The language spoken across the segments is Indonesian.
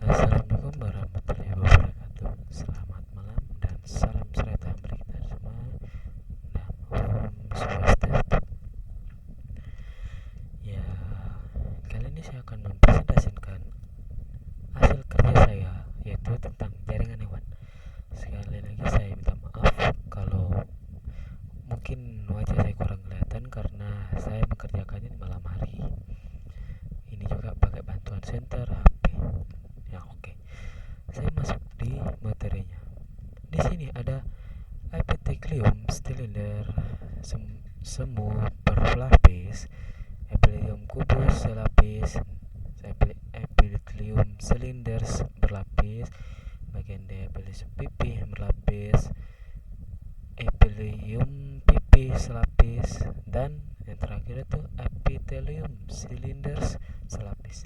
Assalamualaikum warahmatullahi wabarakatuh. Selamat malam dan salam sejahtera bagi kita semua. Dan Om Swastiastu. Ya, kali ini saya akan mempresentasikan hasil kerja saya, yaitu tentang jaringan hewan. Sekali lagi saya minta maaf kalau mungkin wajah saya kurang kelihatan karena saya mengerjakannya di malam hari. Ini juga pakai bantuan senter HP. Ya, oke. Saya masuk di materinya. Di sini ada Epithelium cylinder semu berlapis, Epithelium kubus selapis, Epithelium cylinders berlapis, bagian D Epithelium pipi berlapis, Epithelium pipi selapis, dan yang terakhir itu Epithelium cylinders selapis.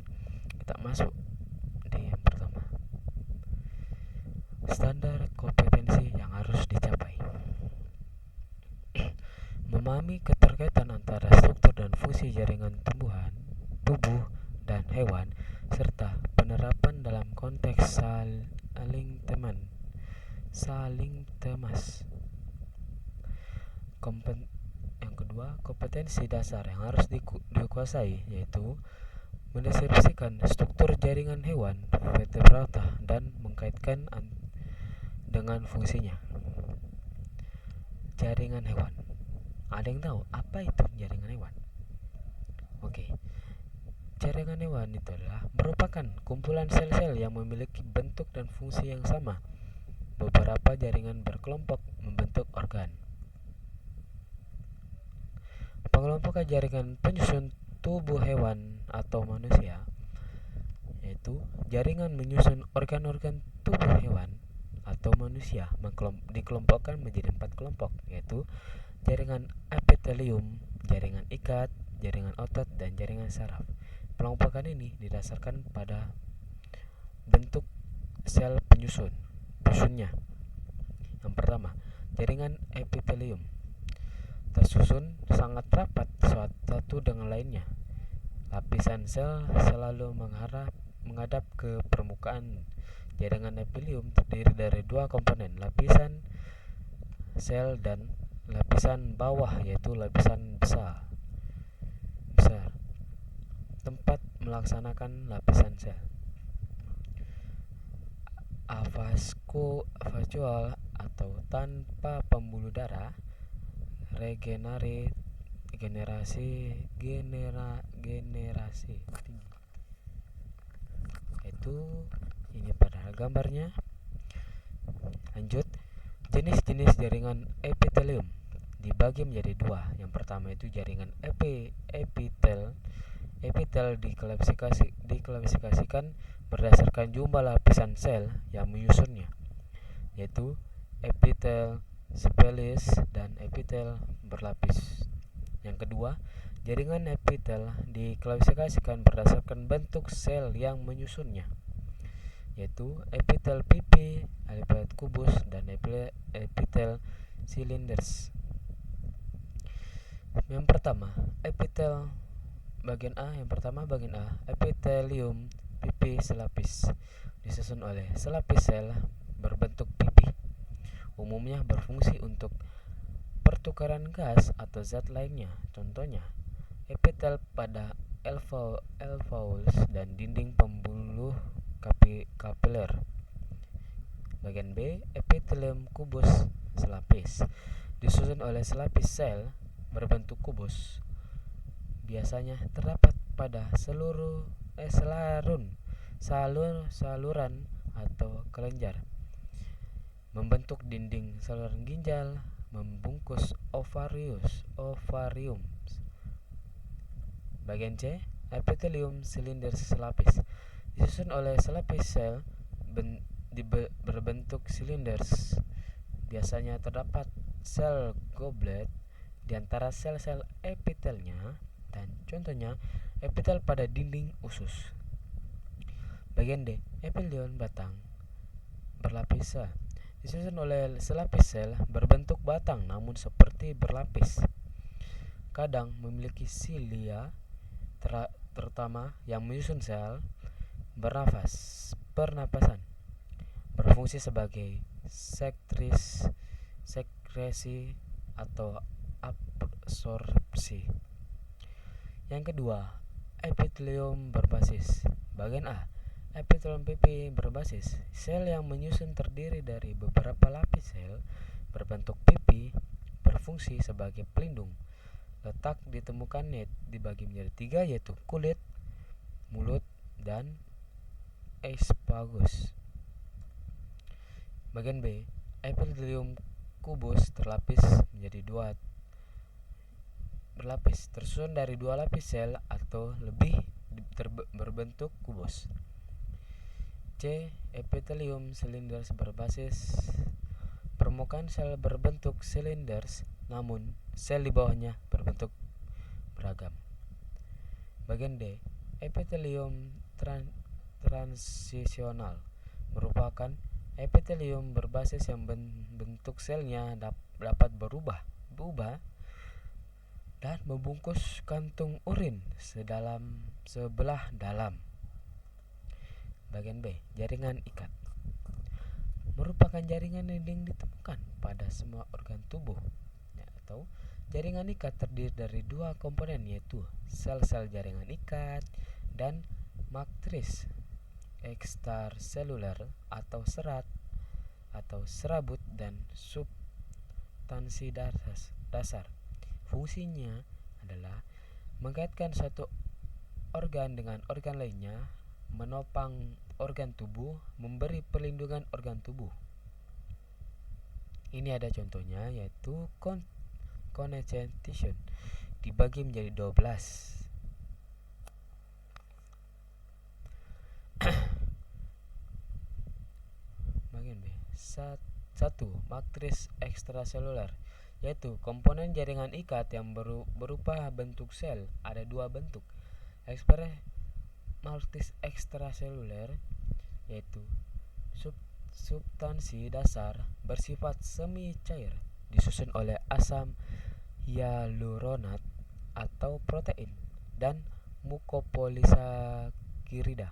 Kita masuk di yang pertama. Standar kompetensi yang harus dicapai: memahami keterkaitan antara struktur dan fungsi jaringan tubuh dan hewan, serta penerapan dalam konteks saling temas. Yang kedua, kompetensi dasar yang harus dikuasai, yaitu mendeskripsikan struktur jaringan hewan vertebrata dan mengkaitkan dengan fungsinya. Jaringan hewan. Ada yang tahu apa itu jaringan hewan? Oke. Jaringan hewan itu adalah merupakan kumpulan sel-sel yang memiliki bentuk dan fungsi yang sama. Beberapa jaringan berkelompok membentuk organ. Pengelompokan jaringan penyusun tubuh hewan atau manusia, yaitu jaringan menyusun organ-organ tubuh hewan atau manusia dikelompokkan menjadi 4 kelompok, yaitu jaringan epitelium, jaringan ikat, jaringan otot, dan jaringan saraf. Pengelompokan ini didasarkan pada bentuk sel penyusunnya. Yang pertama, jaringan epitelium tersusun sangat rapat satu dengan lainnya. Lapisan sel selalu menghadap ke permukaan. Jaringan epitelium terdiri dari 2 komponen, lapisan sel dan lapisan bawah, yaitu lapisan besar. Tempat melaksanakan lapisan sel. Avascular atau tanpa pembuluh darah, generasi tinggi. Itu ini pada gambarnya. Lanjut, jenis-jenis jaringan epitelium dibagi menjadi 2. Yang pertama itu jaringan epitel. Epitel diklasifikasikan berdasarkan jumlah lapisan sel yang menyusunnya, yaitu epitel spheles dan epitel berlapis. Yang kedua, jaringan epitel diklasifikasikan berdasarkan bentuk sel yang menyusunnya, yaitu epitel pipi, epitel kubus, dan epitel cylinders. Yang pertama, bagian A, epithelium pipi selapis disusun oleh selapis sel berbentuk pipi. Umumnya berfungsi untuk pertukaran gas atau zat lainnya. Contohnya, epitel pada alveolus dan dinding pembuluh kapiler. Bagian B, epithelium kubus selapis disusun oleh selapis sel berbentuk kubus. Biasanya terdapat pada saluran atau kelenjar, membentuk dinding saluran ginjal, membungkus ovarium. Bagian C, epithelium cylinders selapis disusun oleh selapis sel berbentuk cylinders. Biasanya terdapat sel goblet di antara sel-sel epitelnya, dan contohnya epitel pada dinding usus. Bagian D, epithelium batang berlapis disusun oleh selapis sel berbentuk batang namun seperti berlapis. Kadang memiliki silia terutama yang menyusun sel bernafas. pernapasan, berfungsi sebagai sekresi atau absorpsi. Yang kedua, epitelium berbasis. Bagian A. Epitelium pipi berbasis. Sel yang menyusun terdiri dari beberapa lapis sel berbentuk pipi, berfungsi sebagai pelindung. Letak ditemukannya dibagi menjadi 3, yaitu kulit, mulut, dan esophagus. Bagian B. Epitelium kubus terlapis menjadi 2 berlapis, tersusun dari 2 lapis sel atau lebih berbentuk kubus. C. Epitelium silinders berbasis. Permukaan sel berbentuk silinders, namun sel di bawahnya berbentuk beragam. Bagian D. Epitelium transisional merupakan epitelium berbasis yang bentuk selnya dapat berubah dan membungkus kantung urin sebelah dalam. Bagian B. Jaringan ikat merupakan jaringan yang ditemukan pada semua organ tubuh, atau jaringan ikat terdiri dari 2 komponen, yaitu sel-sel jaringan ikat dan matris ekstraseluler atau serat atau serabut dan substansi dasar. Fungsinya adalah mengaitkan suatu organ dengan organ lainnya, menopang organ tubuh, memberi perlindungan organ tubuh. Ini ada contohnya, yaitu connective tissue dibagi menjadi 12. Bagian B. 1. Matris ekstraseluler, yaitu komponen jaringan ikat yang berupa bentuk sel. Ada 2 bentuk. Matris ekstraseluler yaitu substansi dasar bersifat semi cair, disusun oleh asam hyaluronat atau protein dan mukopolisakirida.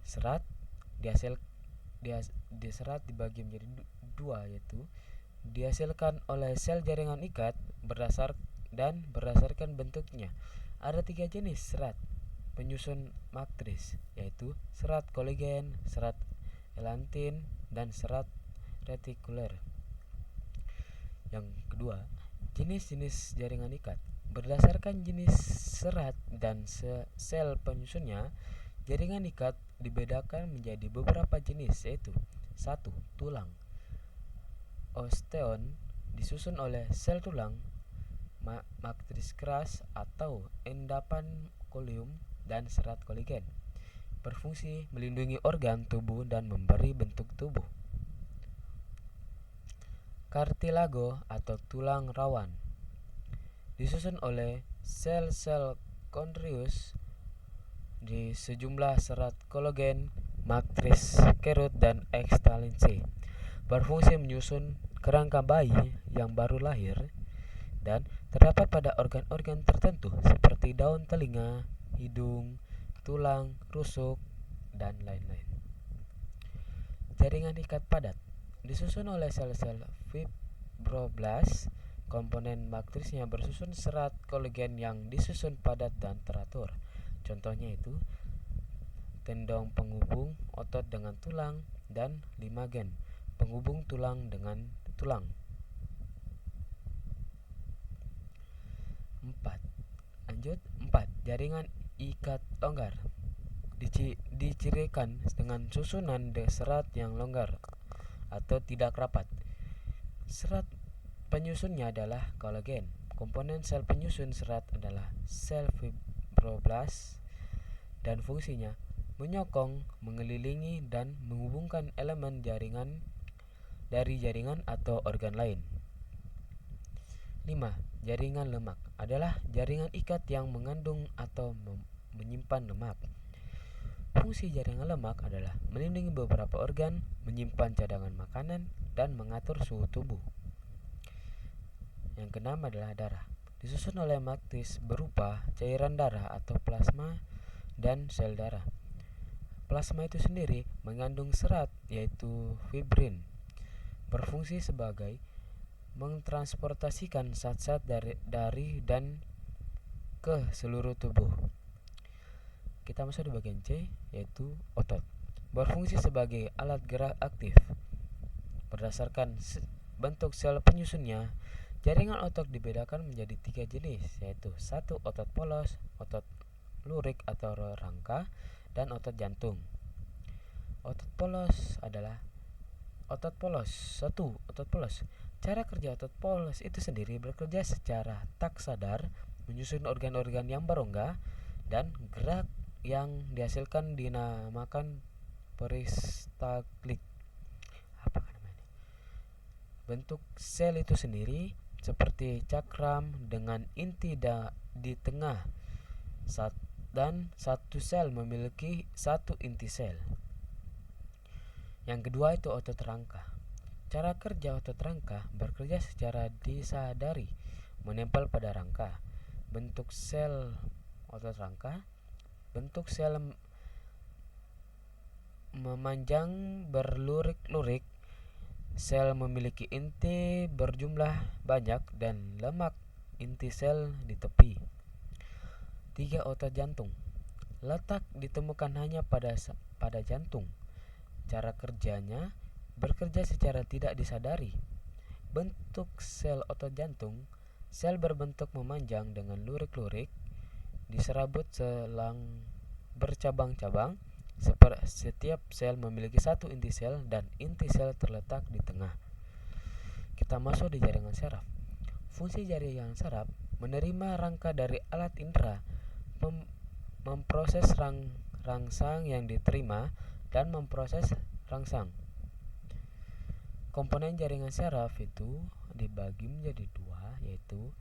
Serat diserat dibagi menjadi 2, yaitu dihasilkan oleh sel jaringan ikat berdasarkan bentuknya. Ada 3 jenis serat penyusun matris, yaitu serat kolagen, serat elastin, dan serat retikuler. Yang kedua, jenis-jenis jaringan ikat. Berdasarkan jenis serat dan sel penyusunnya, jaringan ikat dibedakan menjadi beberapa jenis, yaitu 1. Tulang. Osteon disusun oleh sel tulang, matris keras atau endapan kolium, dan serat kolagen, berfungsi melindungi organ tubuh dan memberi bentuk tubuh. Kartilago atau tulang rawan disusun oleh sel-sel kondrius di sejumlah serat kolagen, matris kerut, dan ekstalinsi, berfungsi menyusun kerangka bayi yang baru lahir dan terdapat pada organ-organ tertentu seperti daun telinga, hidung, tulang rusuk, dan lain-lain. Jaringan ikat padat disusun oleh sel-sel fibroblast. Komponen matrisnya bersusun serat kolagen yang disusun padat dan teratur. Contohnya itu tendon penghubung otot dengan tulang, dan ligamen penghubung tulang dengan tulang. 4. Jaringan ikat longgar dicirikan dengan susunan serat yang longgar atau tidak rapat. Serat penyusunnya adalah kolagen. Komponen sel penyusun serat adalah sel fibroblast dan fungsinya menyokong, mengelilingi, dan menghubungkan elemen jaringan dari jaringan atau organ lain. 5. Jaringan lemak adalah jaringan ikat yang mengandung atau menyimpan lemak. Fungsi jaringan lemak adalah melindungi beberapa organ, menyimpan cadangan makanan, dan mengatur suhu tubuh. Yang keenam adalah darah. Disusun oleh matris berupa cairan darah atau plasma dan sel darah. Plasma itu sendiri mengandung serat yaitu fibrin, berfungsi sebagai mentransportasikan zat-zat dari dan ke seluruh tubuh. Kita masuk di bagian C, yaitu otot. Berfungsi sebagai alat gerak aktif. Berdasarkan bentuk sel penyusunnya, jaringan otot dibedakan menjadi 3 jenis, yaitu 1. Otot polos, otot lurik atau rangka, dan otot jantung. Otot polos adalah otot polos. 1. Otot polos. Cara kerja otot polos itu sendiri bekerja secara tak sadar, menyusun organ-organ yang berongga, dan gerak yang dihasilkan dinamakan peristaltik. Apa namanya? Bentuk sel itu sendiri seperti cakram dengan inti di tengah, dan satu sel memiliki satu inti sel. Yang kedua itu otot rangka. Cara kerja otot rangka bekerja secara disadari, menempel pada rangka. Bentuk sel otot rangka, bentuk sel memanjang berlurik-lurik. Sel memiliki inti berjumlah banyak dan lemak inti sel di tepi. 3. Otot jantung. Letak ditemukan hanya pada jantung. Cara kerjanya bekerja secara tidak disadari. Bentuk sel otot jantung, sel berbentuk memanjang dengan lurik-lurik, diserabut selang bercabang-cabang. Setiap sel memiliki satu inti sel dan inti sel terletak di tengah. Kita masuk di jaringan saraf. Fungsi jaringan saraf menerima rangka dari alat indera, memproses rangsang yang diterima, dan memproses rangsang. Komponen jaringan saraf itu dibagi menjadi 2, yaitu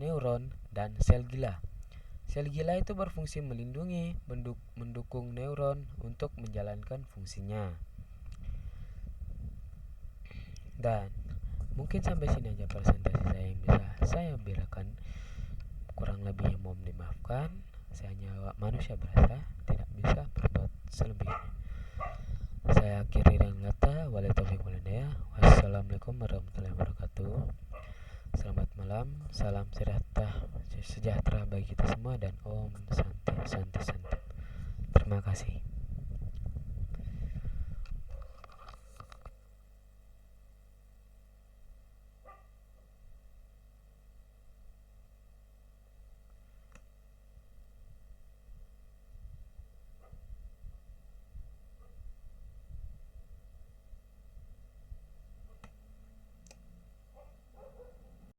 neuron dan sel gila. Sel gila itu berfungsi melindungi, mendukung neuron untuk menjalankan fungsinya. Dan mungkin sampai sini aja presentasi saya yang bisa saya berikan. Kurang lebihnya mohon dimaafkan. Saya hanya manusia biasa, tidak bisa berbuat selebihnya. Saya akhiri dengan kata wala taufiq wal hidayah. Wassalamualaikum warahmatullahi wabarakatuh. Selamat malam, salam sejahtera bagi kita semua, dan Om Santi Santi Santi. Terima kasih.